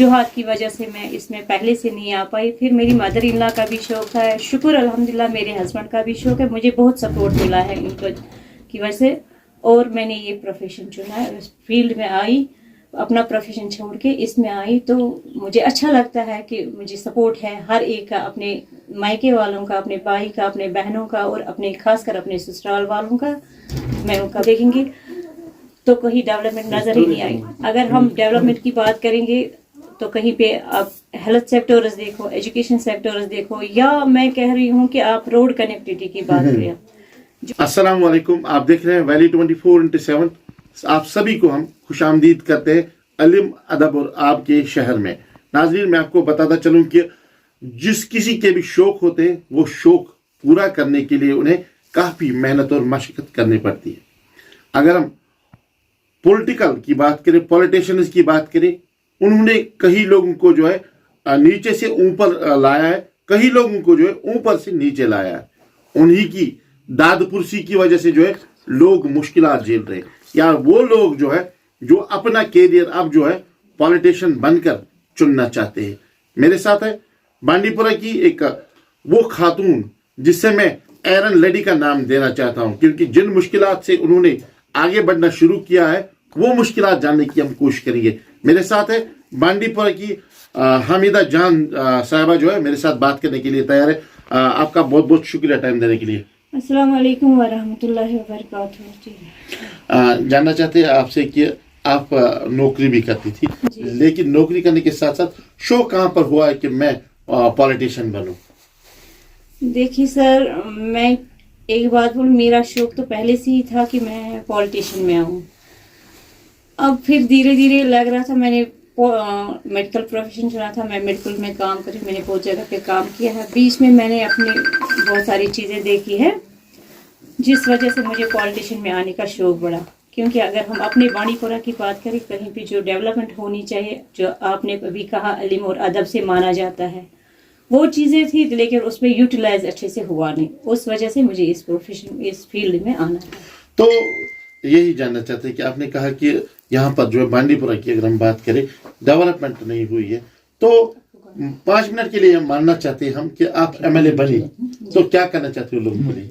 वजूहात की वजह से मैं इसमें पहले से नहीं आ पाई। फिर मेरी मदर इन लॉ का भी शौक था, शुक्र अल्हम्दुलिल्लाह मेरे हस्बैंड का भी शौक है, मुझे बहुत सपोर्ट मिला है इनको की वजह से, और मैंने ये प्रोफेशन चुना है। इस फील्ड में आई, अपना प्रोफेशन छोड़ के इसमें आई, तो मुझे अच्छा लगता है कि मुझे सपोर्ट है हर एक का, अपने मायके वालों का, अपने भाई का, अपने बहनों का, और अपने खासकर अपने ससुराल वालों का। मैं उनका देखेंगे तो कहीं डेवलपमेंट नज़र ही नहीं आई। अगर हम डेवलपमेंट की बात करेंगे तो कहीं पे आप हेल्थ सेक्टर्स देखो, एजुकेशन सेक्टर्स देखो, या मैं कह रही हूँ कि आप रोड कनेक्टिविटी की बात करें। अस्सलाम वालेकुम, आप देख रहे हैं वैली 24/7। आप सभी को हम खुशामदीद करते हैं इल्म, अदब और आपके शहर में। नाज़रीन, मैं आपको बताता चलूं कि जिस किसी के भी शौक होते हैं, वो शौक पूरा करने के लिए उन्हें काफ़ी मेहनत और मशक्क़त करनी पड़ती है। अगर हम पॉलिटिकल की बात करें, पॉलिटिशियंस की बात करें, उन्होंने कई लोगों को जो है नीचे से ऊपर लाया है, कई लोगों को जो है ऊपर से नीचे लाया है। उन्हीं की दादपुरसी की वजह से जो है लोग मुश्किलात झेल रहे हैं, या वो लोग जो है जो अपना कैरियर अब जो है पॉलिटिशियन बनकर चुनना चाहते हैं। मेरे साथ है बांडीपुरा की एक वो खातून जिससे मैं एरन लेडी का नाम देना चाहता हूं, क्योंकि जिन मुश्किलात से उन्होंने आगे बढ़ना शुरू किया है वो मुश्किलात जानने की हम कोशिश करेंगे। मेरे साथ है बांडीपुरा की हामिदा जान साहिबा जो है मेरे साथ बात करने के लिए तैयार है। आपका बहुत बहुत शुक्रिया टाइम देने के लिए। अस्सलाम वालेकुम वरहमतुल्लाहि वबरकातुहू। जानना चाहते हैं आपसे कि आप नौकरी भी करती थी, लेकिन नौकरी करने के साथ साथ शौक कहाँ पर हुआ है कि मैं पॉलिटिशियन बनूं? देखिए सर, मैं एक बात बोलूं, मेरा शौक तो पहले से ही था कि मैं पॉलिटिशियन में आऊं। अब फिर धीरे धीरे लग रहा था, मैंने मेडिकल प्रोफेशन चुना था, मैं मेडिकल में काम करी, मैंने बहुत जगह पे काम किया है। बीच में मैंने अपनी बहुत सारी चीज़ें देखी है जिस वजह से मुझे पॉलिटिशियन में आने का शौक बढ़ा। क्योंकि अगर हम अपने बांडीपुरा की बात करें, कहीं पे जो डेवलपमेंट होनी चाहिए, जो आपने अभी कहा इल्म और अदब से माना जाता है, वो चीज़ें थी, लेकिन उसमें यूटिलाइज अच्छे से हुआ नहीं। उस वजह से मुझे इस प्रोफेशन, इस फील्ड में आना है। तो यही जानना चाहते हैं कि आपने कहा कि यहाँ पर जो है बांडीपुरा की अगर हम बात करें डेवलपमेंट नहीं हुई है, तो 5 मिनट के लिए हम मानना चाहते हैं हम कि आप MLA बनी, तो क्या करना चाहते हो लोगों के लिए?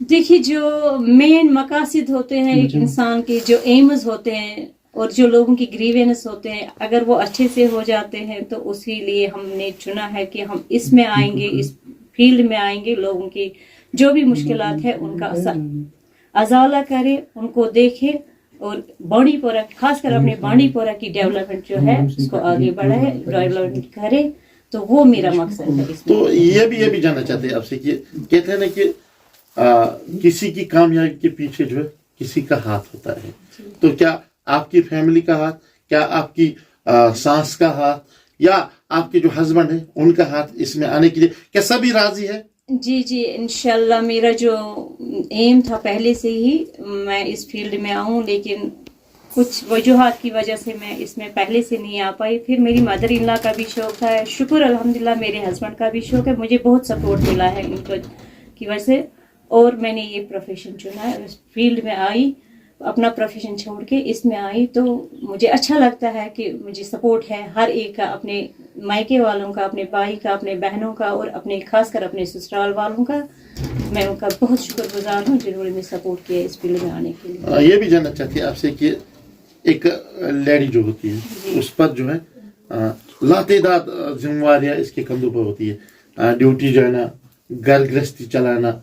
देखिए, जो मेन मकासद होते हैं एक इंसान के, जो एम्स होते हैं और जो लोगों की ग्रीवेंस होते हैं, अगर वो अच्छे से हो जाते हैं तो उसी लिए हमने चुना है कि हम इसमें आएंगे, इस फील्ड में आएंगे, लोगों की जो भी मुश्किलात है उनका अजाला करें, उनको देखें, और बांडीपुरा, खासकर अपने बांडीपुरा की डेवलपमेंट जो है उसको आगे बढ़ाए, डेवलपमेंट करे, तो वो मेरा मकसद है इसमें। तो ये भी जानना चाहते हैं आपसे कि कहते हैं ना कि किसी की कामयाबी के पीछे जो है किसी का हाथ होता है, तो क्या आपकी फैमिली का हाथ, क्या आपकी सास का हाथ, या आपके जो हस्बैंड है उनका हाथ इसमें आने के लिए, क्या सभी राजी है? जी जी, इंशाल्लाह मेरा जो एम था पहले से ही मैं इस फील्ड में आऊँ, लेकिन कुछ वजूहात की वजह से मैं इसमें पहले से नहीं आ पाई। फिर मेरी मदर इन लॉ का भी शौक था, शुक्र अल्हम्दुलिल्लाह मेरे हस्बैंड का भी शौक है, मुझे बहुत सपोर्ट मिला है इनको की वजह से, और मैंने ये प्रोफेशन चुना है। इस फील्ड में आई, अपना प्रोफेशन छोड़ के इसमें आई, तो मुझे अच्छा लगता है कि मुझे सपोर्ट है हर एक का, अपने मायके वालों का, अपने भाई का, अपने बहनों का, और अपने खासकर अपने ससुराल वालों का। मैं उनका बहुत शुक्रगुजार हूँ जिन्होंने मुझे सपोर्ट किया इस फील्ड में आने के लिए। ये भी जानना चाहती है आपसे कि एक लेडी जो होती है उस पर जो है लातेदार जिम्मेवारियाँ इसके कंधों पर होती है, ड्यूटी जाना, घर गृहस्थी चलाना,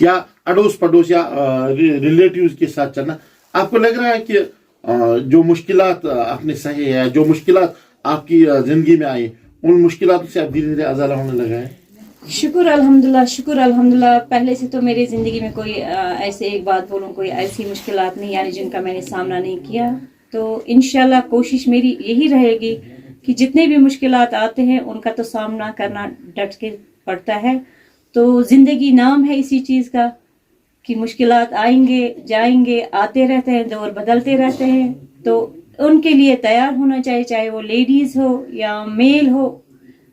या अड़ोस पड़ोस या रिलेटिव्स के साथ चलना। आपको लग रहा है कि जो मुश्किलात आपने सही है, जो मुश्किलात आपकी जिंदगी में आई, उन मुश्किलातों से आप धीरे धीरे आज़ादा होने लगा है? शुक्र अल्हम्दुलिल्लाह, शुक्र अल्हम्दुलिल्लाह। पहले से तो मेरी ज़िंदगी में कोई ऐसे, एक बात बोलूँ, कोई ऐसी मुश्किलात नहीं आई जिनका मैंने सामना नहीं किया। तो इंशाल्लाह कोशिश मेरी यही रहेगी कि जितने भी मुश्किलात आते हैं उनका तो सामना करना डट के पड़ता है। तो ज़िंदगी नाम है इसी चीज़ का कि मुश्किलात आएंगे जाएंगे, आते रहते हैं, दौर बदलते रहते हैं, तो उनके लिए तैयार होना चाहिए, चाहे वो लेडीज़ हो या मेल हो।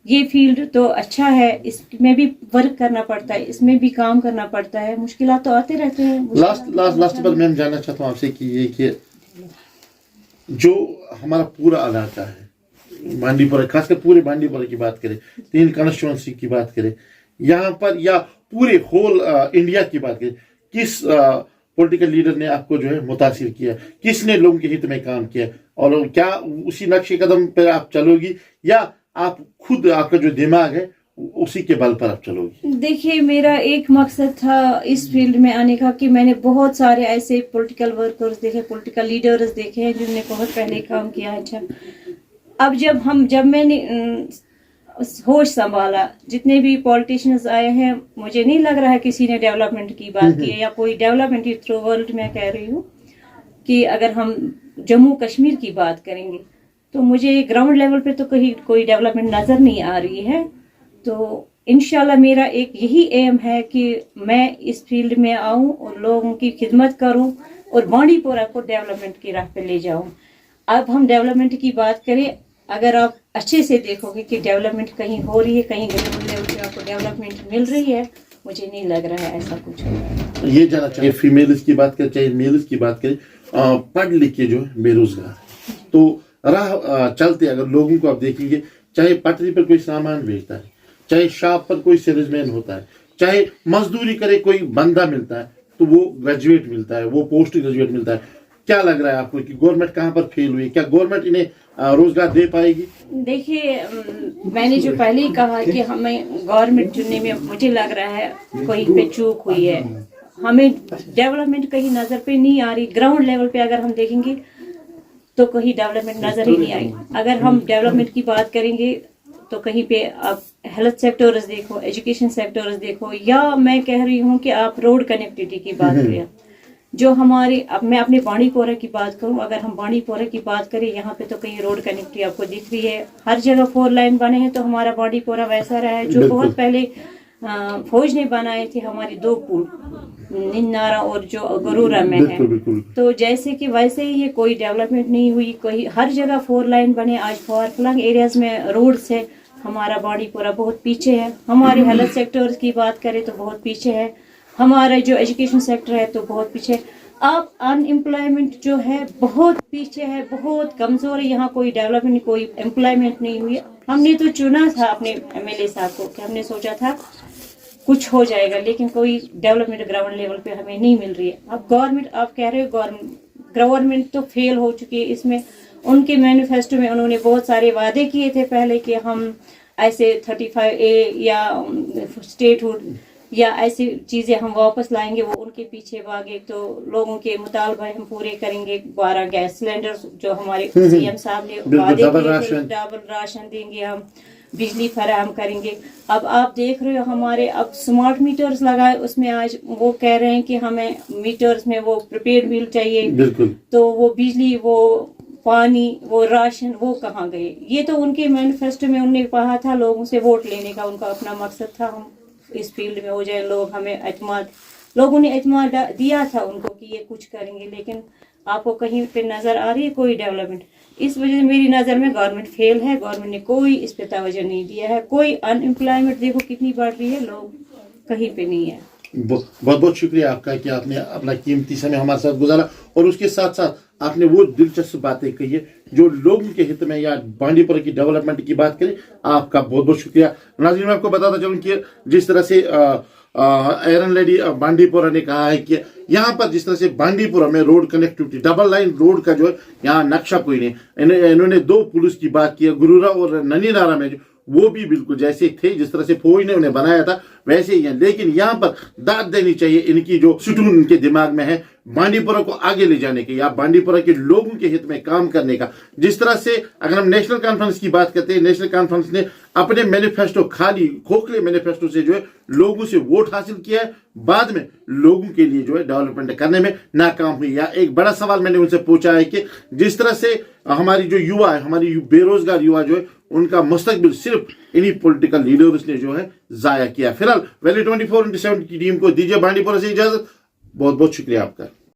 ये फील्ड तो अच्छा है, इसमें भी वर्क करना पड़ता है, इसमें भी काम करना पड़ता है, मुश्किलात तो आते रहते हैं। लास्ट पर मैं जानना चाहता हूँ आपसे कि ये कि जो हमारा पूरा इलाका है, बांडी पोरा, खासकर पूरे बांडी पोरा की बात करें, 3 कॉन्स्टिट्यूंसी की बात करें, यहाँ पर या पूरे होल इंडिया की बात करें, किस पॉलिटिकल लीडर ने आपको जो है मुतासिर किया, किसने लोगों के हित में काम किया, और क्या उसी नक्शे कदम पर आप चलोगी या आप खुद, आपका जो दिमाग है उसी के बल पर आप चलोगी? देखिए, मेरा एक मकसद था इस फील्ड में आने का कि मैंने बहुत सारे ऐसे पॉलिटिकल वर्कर्स देखे, पॉलिटिकल लीडर्स देखे हैं जिन्होंने बहुत पहले काम किया है। अच्छा, अब जब मैंने होश संभाला, जितने भी पॉलिटिशियंस आए हैं, मुझे नहीं लग रहा है किसी ने डेवलपमेंट की बात की है, या कोई डेवलपमेंट की थ्रू वर्ल्ड में कह रही हूँ कि अगर हम जम्मू कश्मीर की बात करेंगे तो मुझे ग्राउंड लेवल पे तो कहीं कोई डेवलपमेंट नज़र नहीं आ रही है। तो इंशाल्लाह मेरा एक यही एम है कि मैं इस फील्ड में आऊं और लोगों की खिदमत करूं और बांडी पोरा को डेवलपमेंट की राह पे ले जाऊं। अब हम डेवलपमेंट की बात करें, अगर आप अच्छे से देखोगे कि डेवलपमेंट कहीं हो रही है, कहीं ग्राउंड लेवल पे आपको डेवलपमेंट मिल रही है, मुझे नहीं लग रहा है ऐसा कुछ हो रहा है। ये जाना चाहिए, फीमेल्स की बात करें चाहे मेल्स की बात करें, पढ़ लिख के जो है बेरोजगार, तो राह चलते अगर लोगों को आप देखेंगे, चाहे पटरी पर कोई सामान बेचता है, चाहे शॉप पर कोई सेल्समैन होता है, चाहे मजदूरी करे कोई बंदा मिलता है, तो वो ग्रेजुएट मिलता है, वो पोस्ट ग्रेजुएट मिलता है। क्या लग रहा है आपको कि गवर्नमेंट कहाँ पर फेल हुई? क्या गवर्नमेंट इन्हें रोजगार दे पाएगी? देखिए, मैंने जो पहले ही कहा कि हमें गवर्नमेंट चुनने में मुझे लग रहा है कहीं पे चूक हुई है। हमें डेवलपमेंट कहीं नजर पे नहीं आ रही। ग्राउंड लेवल पे अगर हम देखेंगे तो कहीं डेवलपमेंट नजर ही नहीं आई। अगर हम डेवलपमेंट की बात करेंगे तो कहीं पे आप हेल्थ सेक्टर्स देखो, एजुकेशन सेक्टर्स देखो, या मैं कह रही हूँ कि आप रोड कनेक्टिविटी की बात करें, जो हमारे, अब मैं अपने बांडी पोरा की बात करूं, अगर हम बांडी पोरा की बात करें, यहाँ पे तो कहीं रोड कनेक्टिविटी आपको दिख रही है, हर जगह 4 लाइन बने हैं। तो हमारा बांडी पोरा वैसा रहा है जो बहुत पहले फौज ने बनाए थे, हमारी 2 पुल निन्नारा और जो गरूरा में है। तो जैसे कि वैसे ही ये कोई डेवलपमेंट नहीं हुई, कोई हर जगह 4 लाइन बने। आज फार फ्लंग एरियाज में रोड से हमारा बांडी पोरा बहुत पीछे है। हमारे हेल्थ सेक्टर्स की बात करें तो बहुत पीछे है। हमारा जो एजुकेशन सेक्टर है तो बहुत पीछे। अब अनएम्प्लॉयमेंट जो है बहुत पीछे है, बहुत कमजोर है। यहाँ कोई डेवलपमेंट, कोई एम्प्लॉयमेंट नहीं हुई। हमने तो चुना था अपने MLA साहब को कि हमने सोचा था कुछ हो जाएगा, लेकिन कोई डेवलपमेंट ग्राउंड लेवल पे हमें नहीं मिल रही है। अब गवर्नमेंट, आप कह रहे हो गवर्नमेंट तो फेल हो चुकी है। इसमें उनके मैनिफेस्टो में उन्होंने बहुत सारे वादे किए थे पहले कि हम ऐसे 35A या स्टेटहुड या ऐसी चीजें हम वापस लाएंगे। वो उनके पीछे भागे। तो लोगों के मुतालबा हम पूरे करेंगे। 12 गैस सिलेंडर जो हमारे CM साहब ने वादे किए थे, डबल राशन देंगे, हम बिजली फराहम करेंगे। अब आप देख रहे हो हमारे अब स्मार्ट मीटर्स लगाए, उसमें आज वो कह रहे हैं कि हमें मीटर्स में वो प्रीपेड बिल चाहिए। तो वो बिजली, वो पानी, वो राशन, वो कहाँ गए? ये तो उनके मैनिफेस्टो में उन्होंने कहा था लोगों से वोट लेने का, उनका अपना मकसद था हम इस फील्ड में हो जाए, लोग हमें एतमाद, लोगों ने एतमाद दिया था उनको कि ये कुछ करेंगे। लेकिन आपको कहीं पे नजर आ रही है कोई डेवलपमेंट? इस वजह से मेरी नज़र में गवर्नमेंट फेल है। गवर्नमेंट ने कोई इस पे तवज्जो नहीं दिया है। कोई अनएम्प्लॉयमेंट देखो कितनी बढ़ रही है, लोग कहीं पे नहीं है। बहुत बहुत शुक्रिया आपका कि आपने अपना कीमती समय हमारे साथ गुजारा, और उसके साथ साथ आपने वो दिलचस्प बातें कही है जो लोगों के हित में या बांडी पोरा की डेवलपमेंट की बात करें। आपका बहुत बहुत शुक्रिया। नाज़रीन, मैं आपको बताता चलूं कि जिस तरह से एरन लेडी बांडी पोरा ने कहा है कि यहाँ पर जिस तरह से बांडी पोरा में road connectivity, double line road का जो है यहाँ नक्शा कोई नहीं। इन्होंने 2 पुलिस की बात की है, गुरुरा और ननीनारा में, वो भी बिल्कुल जैसे थे, जिस तरह से फौज ने उन्हें बनाया था वैसे ही है। लेकिन यहाँ पर दाद देनी चाहिए इनकी जो सुटून इनके दिमाग में है बांडी पोरा को आगे ले जाने के या बांडी पोरा के लोगों के हित में काम करने का। जिस तरह से अगर हम नेशनल कॉन्फ्रेंस की बात करते हैं, नेशनल कॉन्फ्रेंस ने अपने मैनिफेस्टो, खाली खोखले मैनिफेस्टो से जो है लोगों से वोट हासिल किया है, बाद में लोगों के लिए जो है डेवलपमेंट करने में नाकाम हुई। या एक बड़ा सवाल मैंने उनसे पूछा है कि जिस तरह से हमारी जो युवा है, हमारी बेरोजगार युवा जो है, उनका मुस्तकबिल सिर्फ इन्हीं पॉलिटिकल लीडर्स ने जो है जाया किया। फिलहाल वैली 24/7 की टीम को दीजिए बांडी पोरा से इजाजत। बहुत बहुत शुक्रिया आपका।